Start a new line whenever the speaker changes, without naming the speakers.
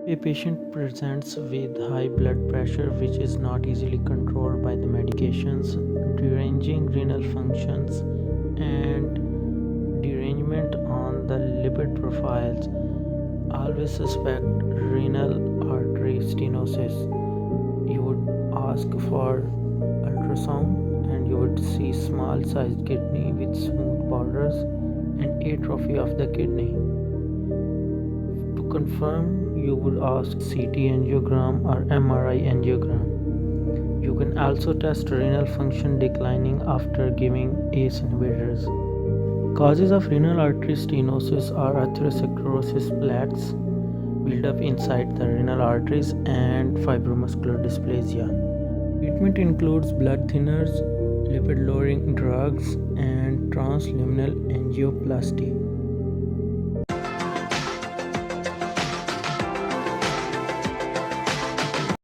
A patient presents with high blood pressure, which is not easily controlled by the medications, deranging renal functions, and derangement on the lipid profiles. Always suspect renal artery stenosis. You would ask for ultrasound and you would see small sized kidney with smooth borders and atrophy of the kidney. To confirm, you would ask CT angiogram or MRI angiogram. You can also test renal function declining after giving ACE inhibitors. Causes of renal artery stenosis are atherosclerosis plaques build up inside the renal arteries and fibromuscular dysplasia. Treatment includes blood thinners, lipid lowering drugs, and transluminal angioplasty.